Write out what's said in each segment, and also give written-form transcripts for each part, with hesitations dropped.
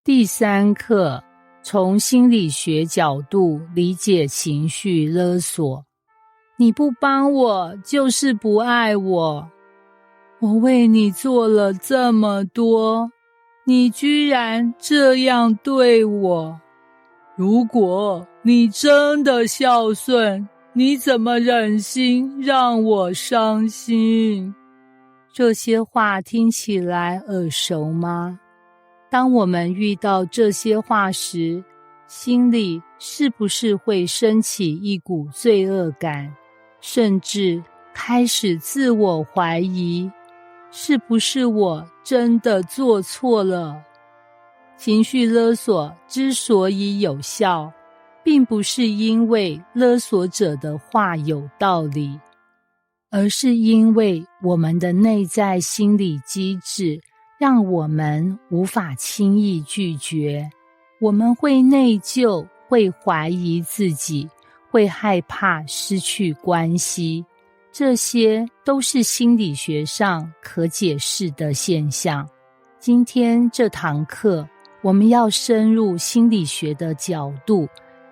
第3课，从心理学角度理解情绪勒索。你不帮我，就是不爱我。我为你做了这么多，你居然这样对我。如果你真的孝顺，你怎么忍心让我伤心？这些话听起来耳熟吗？当我们遇到这些话时，心里是不是会升起一股罪恶感，甚至开始自我怀疑，是不是我真的做错了？情绪勒索之所以有效，并不是因为勒索者的话有道理，而是因为我们的内在心理机制让我们无法轻易拒绝。我们会内疚，会怀疑自己，会害怕失去关系，这些都是心理学上可解释的现象。今天这堂课，我们要深入心理学的角度，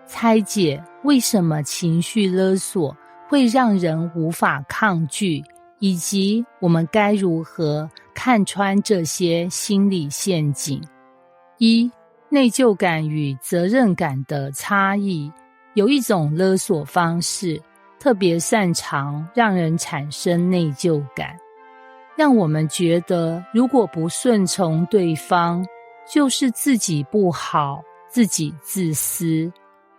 拆解为什么情绪勒索会让人无法抗拒，以及我们该如何看穿这些心理陷阱。1、内疚感与责任感的差异。有一种勒索方式特别擅长让人产生内疚感，让我们觉得如果不顺从对方，就是自己不好，自己自私。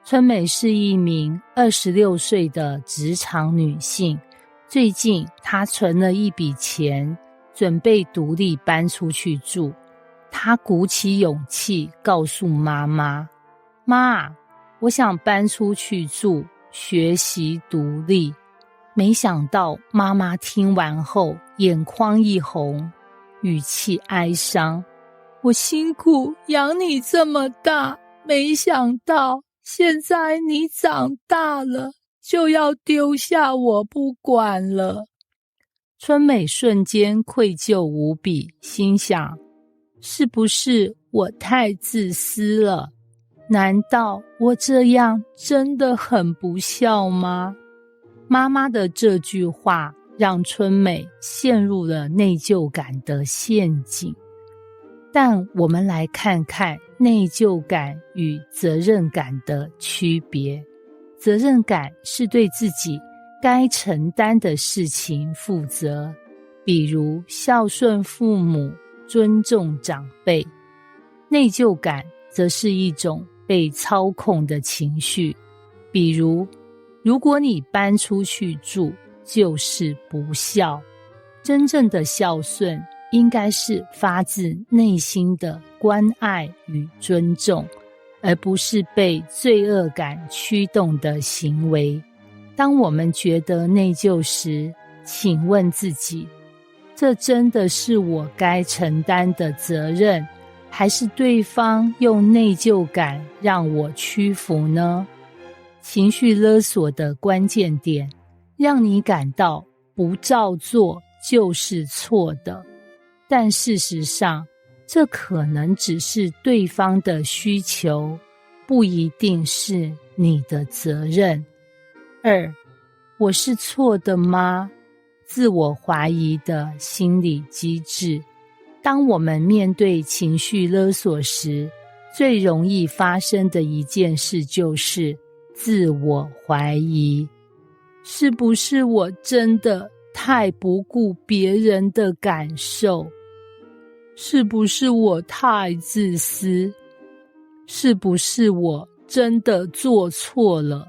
春美是一名26岁的职场女性，最近她存了一笔钱，准备独立搬出去住。她鼓起勇气告诉妈妈：妈，我想搬出去住，学习独立。没想到妈妈听完后眼眶一红，语气哀伤：我辛苦养你这么大，没想到现在你长大了，就要丢下我不管了。春美瞬间愧疚无比，心想：是不是我太自私了？难道我这样真的很不孝吗？妈妈的这句话让春美陷入了内疚感的陷阱。但我们来看看内疚感与责任感的区别。责任感是对自己该承担的事情负责，比如孝顺父母、尊重长辈。内疚感则是一种被操控的情绪，比如果你搬出去住，就是不孝。真正的孝顺应该是发自内心的关爱与尊重，而不是被罪恶感驱动的行为。当我们觉得内疚时，请问自己，这真的是我该承担的责任，还是对方用内疚感让我屈服呢？情绪勒索的关键点，让你感到不照做就是错的，但事实上，这可能只是对方的需求，不一定是你的责任。2、我是错的吗？自我怀疑的心理机制。当我们面对情绪勒索时，最容易发生的一件事就是自我怀疑。是不是我真的太不顾别人的感受？是不是我太自私？是不是我真的做错了？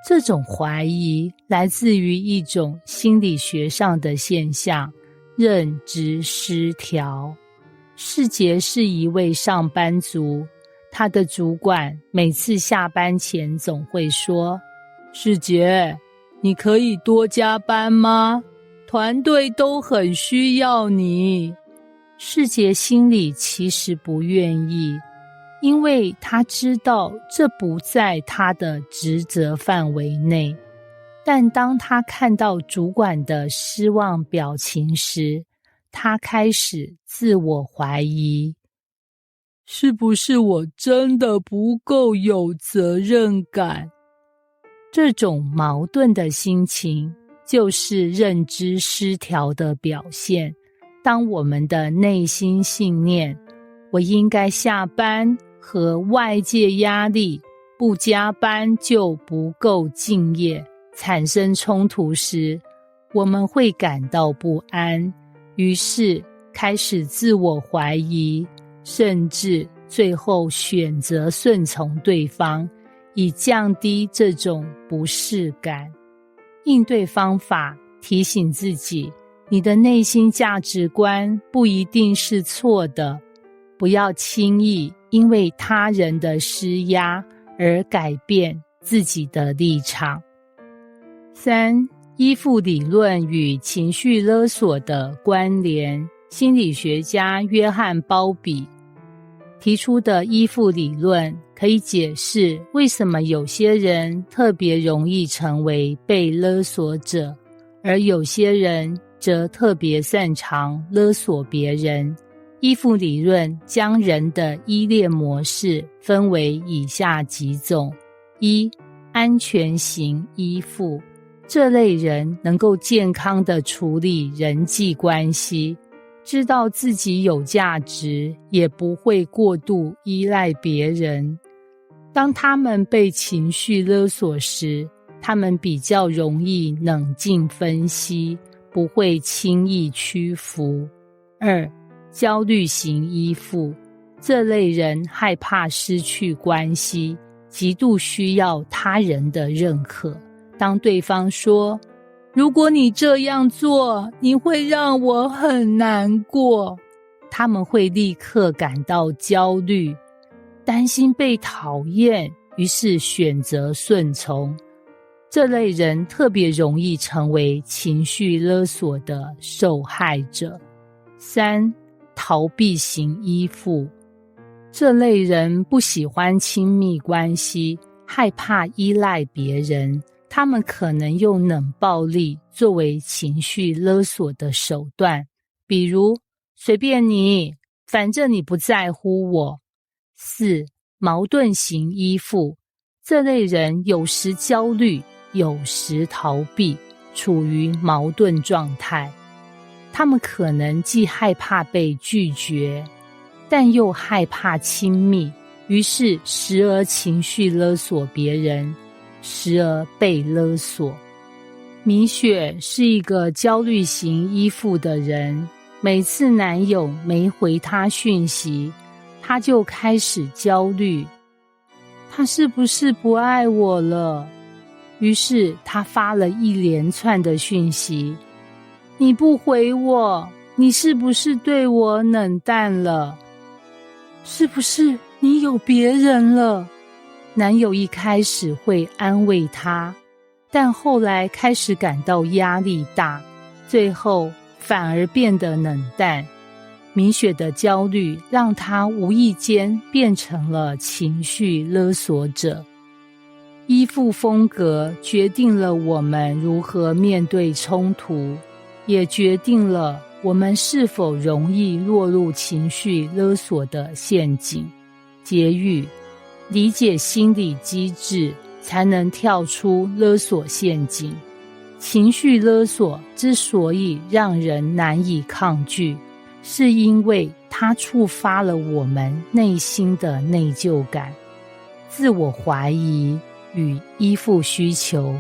这种怀疑来自于一种心理学上的现象，认知失调。世杰是一位上班族，他的主管每次下班前总会说：世杰，你可以多加班吗？团队都很需要你。世杰心里其实不愿意，因为他知道这不在他的职责范围内。但当他看到主管的失望表情时，他开始自我怀疑。是不是我真的不够有责任感？这种矛盾的心情就是认知失调的表现。当我们的内心信念我应该下班和外界压力不加班就不够敬业产生冲突时，我们会感到不安，于是开始自我怀疑，甚至最后选择顺从对方，以降低这种不适感。应对方法：提醒自己，你的内心价值观不一定是错的，不要轻易因为他人的施压而改变自己的立场。3. 依附理论与情绪勒索的关联。心理学家约翰·鲍比提出的依附理论可以解释为什么有些人特别容易成为被勒索者，而有些人则特别擅长勒索别人。依附理论将人的依恋模式分为以下几种： 1. 安全型依附，这类人能够健康地处理人际关系，知道自己有价值，也不会过度依赖别人。当他们被情绪勒索时，他们比较容易冷静分析，不会轻易屈服。 2. 焦虑型依附，这类人害怕失去关系，极度需要他人的认可。当对方说，如果你这样做，你会让我很难过，他们会立刻感到焦虑，担心被讨厌，于是选择顺从。这类人特别容易成为情绪勒索的受害者。 3. 逃避型依附，这类人不喜欢亲密关系，害怕依赖别人，他们可能用冷暴力作为情绪勒索的手段，比如随便你，反正你不在乎我。 4. 矛盾型依附，这类人有时焦虑，有时逃避，处于矛盾状态。他们可能既害怕被拒绝，但又害怕亲密，于是时而情绪勒索别人，时而被勒索。米雪是一个焦虑型依附的人，每次男友没回她讯息，她就开始焦虑，他是不是不爱我了？于是她发了一连串的讯息，你不回我，你是不是对我冷淡了？是不是你有别人了？男友一开始会安慰她，但后来开始感到压力大，最后反而变得冷淡。米雪的焦虑让她无意间变成了情绪勒索者。依附风格决定了我们如何面对冲突，也决定了我们是否容易落入情绪勒索的陷阱。结语：理解心理机制，才能跳出勒索陷阱。情绪勒索之所以让人难以抗拒，是因为它触发了我们内心的内疚感、自我怀疑与依附需求。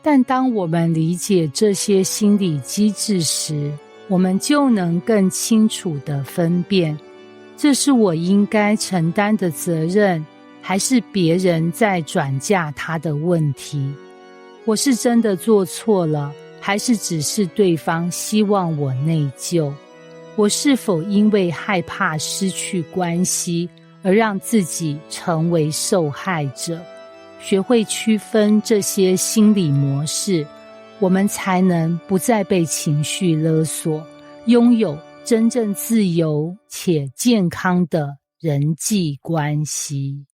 但当我们理解这些心理机制时，我们就能更清楚地分辨，这是我应该承担的责任，还是别人在转嫁他的问题？我是真的做错了，还是只是对方希望我内疚？我是否因为害怕失去关系而让自己成为受害者？学会区分这些心理模式，我们才能不再被情绪勒索，拥有真正自由且健康的人际关系。